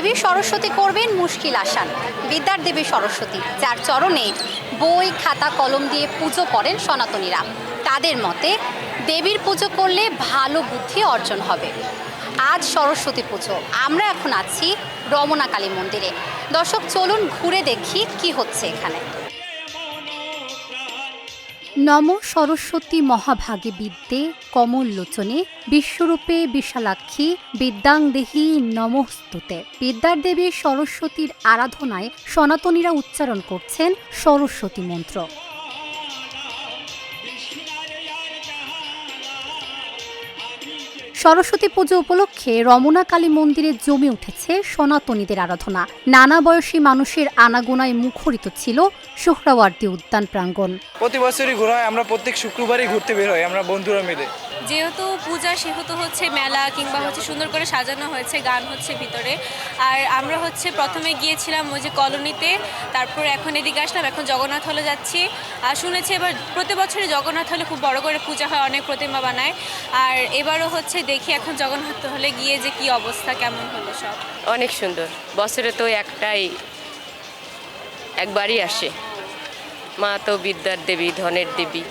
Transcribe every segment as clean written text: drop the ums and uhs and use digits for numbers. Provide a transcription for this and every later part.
দেবী সরস্বতী করবেন মুশকিল আসান। বিদ্যার দেবী সরস্বতী, যার চরণে বই খাতা কলম দিয়ে পুজো করেন সনাতনীরা। তাদের মতে দেবীর পুজো করলে ভালো বুদ্ধি অর্জন হবে। আজ সরস্বতী পুজো, আমরা এখন আছি রমনা কালী মন্দিরে। দর্শক, চলুন ঘুরে দেখি কি হচ্ছে এখানে। নম সরস্বতী মহাভাগে বিদ্যে কমললোচনে বিশ্বরূপে বিশালাক্ষী বিদ্যাং দেহি নমস্তুতে। বিদ্যার দেবী সরস্বতীর আরাধনায় সনাতনীরা উচ্চারণ করছেন সরস্বতী মন্ত্র। সরস্বতী পুজো উপলক্ষে রমনা কালী মন্দিরে জমে উঠেছে সনাতনীদের আরাধনা। নানা বয়সী মানুষের আনাগোনায় মুখরিত ছিল সোহরাওয়ার্দী উদ্যান প্রাঙ্গণ। প্রতি বছরই ঘোরা হয়, আমরা প্রত্যেক শুক্রবারই ঘুরতে বের হই আমরা বন্ধুরা মিলে। যেহেতু পূজা সেহেতু হচ্ছে মেলা কিংবা হচ্ছে সুন্দর করে সাজানো হয়েছে, গান হচ্ছে ভিতরে। আর আমরা হচ্ছে প্রথমে গিয়েছিলাম ওই যে কলোনিতে, তারপর এখন এদিকে আসলাম, এখন জগন্নাথ হলে যাচ্ছি। আর শুনেছি এবার প্রতি বছরই জগন্নাথ হলে খুব বড় করে পূজা হয়, অনেক প্রতিমা বানায়। আর এবারও হচ্ছে দেখি এখন জগন্নাথ হলে গিয়ে যে কি অবস্থা, কেমন হলো সব। অনেক সুন্দর, বছরে তো একবারই আসে। মা তো বিদ্যার দেবী, ধনের দেবী।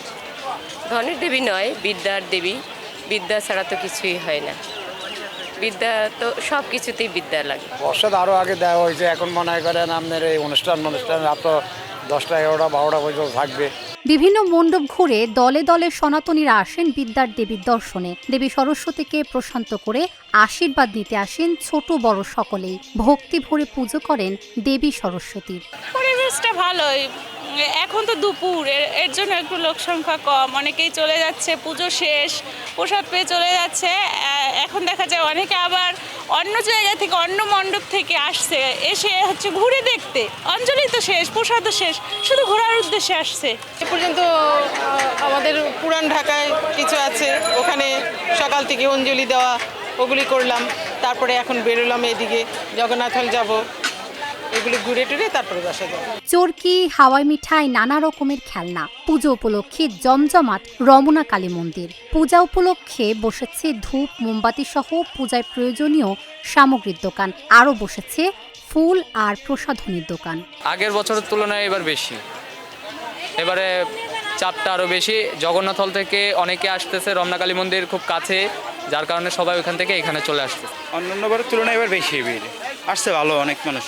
ধনের দেবী নয়, বিদ্যার দেবী। বিদ্যা ছাড়া তো কিছুই হয় না। বিদ্যা তো সব কিছুতেই বিদ্যা লাগে। বর্ষাতে আরও আগে দেওয়া হয়েছে, এখন মনে করেন আপনার এই অনুষ্ঠান রাত 10টা 11টা 12টা পর্যন্ত থাকবে। বিভিন্ন মণ্ডপ ঘুরে দলে দলে সনাতনীরা আসেন বিদ্যার দেবীর দর্শনে। দেবী সরস্বতীকে প্রশান্ত করে আশীর্বাদ নিতে আসেন ছোট বড় সকলেই। ভক্তি ভরে পুজো করেন দেবী সরস্বতীর। পরিবেশটা ভালোই, এখন তো দুপুর, এর জন্য একটু লোক সংখ্যা কম, অনেকেই চলে যাচ্ছে, পুজো শেষ, প্রসাদ পেয়ে চলে যাচ্ছে। এখন দেখা যায় অনেকে আবার অন্য জায়গা থেকে, অন্য মণ্ডপ থেকে আসছে, এসে হচ্ছে ঘুরে দেখতে। অঞ্জলি তো শেষ, প্রসাদও শেষ, শুধু ঘোরার উদ্দেশ্যে আসছে। এ পর্যন্ত আমাদের পুরান ঢাকায় কিছু আছে, ওখানে সকাল থেকে অঞ্জলি দেওয়া, ওগুলি করলাম। তারপরে এখন বেরোলাম এদিকে জগন্নাথ হল যাব, এগুলি ঘুরে টুরে তারপরে বাসা যাব। চরকি, হাওয়াই মিঠাই, নানা রকমের খেলনা। পুজো উপলক্ষে জমজমাট রমনা কালী মন্দির। পূজা উপলক্ষে বসেছে ধূপ, মোমবাতি সহ পূজায় প্রয়োজনীয় সামগ্রীর দোকান। আরও বসেছে ফুল আর প্রসাধনীর দোকান। আগের বছরের তুলনায় এবার বেশি, এবারে চাপটা আরও বেশি। জগন্নাথ হল থেকে অনেকে আসতেছে, রমনা কালী মন্দির খুব কাছে, যার কারণে সবাই ওখান থেকে এখানে চলে আসছে। অন্যান্যবারের তুলনায় এবার বেশি ভিড় আসছে, ভালো অনেক মানুষ।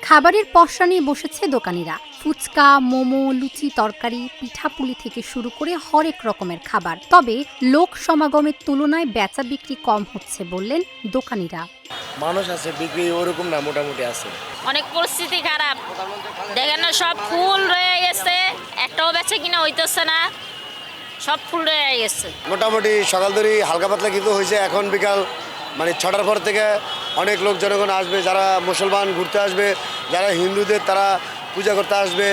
খাবারের পসরা নিয়ে বসেছে দোকানিরা। ফুচকা, মোমো, লুচি, তরকারি, পিঠাপুলি থেকে শুরু করে হরেক রকমের খাবার। তবে লোক সমাগমের তুলনায় বেচা বিক্রি কম হচ্ছে বললেন দোকানিরা। মানুষ আছে, বিক্রি ওরকম না, মোটামুটি আছে। অনেক পরিস্থিতি খারাপ, দেখেন না সব ফুল রয়ে গেছে, একটাও বেচে কিনা হইতেছে না, সব ফুল রয়ে গেছে। মোটামুটি সকাল ধরে হালকা পাতলা কিন্তু হয়েছে, এখন বিকাল মানে 6টার পর থেকে অনেক লোক জনগণ আসবে, যারা মুসলমান ঘুরতে আসবে, যারা হিন্দুদের তারা পূজা করতে আসবে,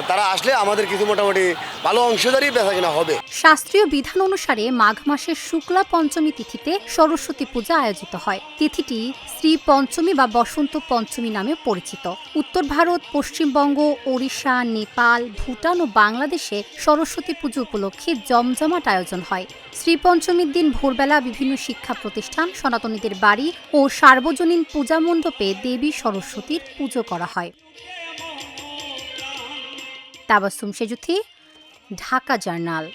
তারা আসলে আমাদের কিছু মোটামুটি ভালো অংশীদারই বেচা কিনা হবে। শাস্ত্রীয় বিধান অনুসারে মাঘ মাসের শুক্লা পঞ্চমী তিথিতে সরস্বতী পূজা আয়োজিত হয়। তিথিটি শ্রী পঞ্চমী বা বসন্ত পঞ্চমী নামে পরিচিত। উত্তর ভারত, পশ্চিমবঙ্গ, ওড়িশা, নেপাল, ভুটান ও বাংলাদেশে সরস্বতী পুজো উপলক্ষে জমজমাট আয়োজন হয়। শ্রী পঞ্চমীর দিন ভোরবেলা বিভিন্ন শিক্ষা প্রতিষ্ঠান, সনাতনীদের বাড়ি ও সার্বজনীন পূজা মণ্ডপে দেবী সরস্বতীর পুজো করা হয়। তাবাসসুম সেজুথি, ঢাকা জার্নাল।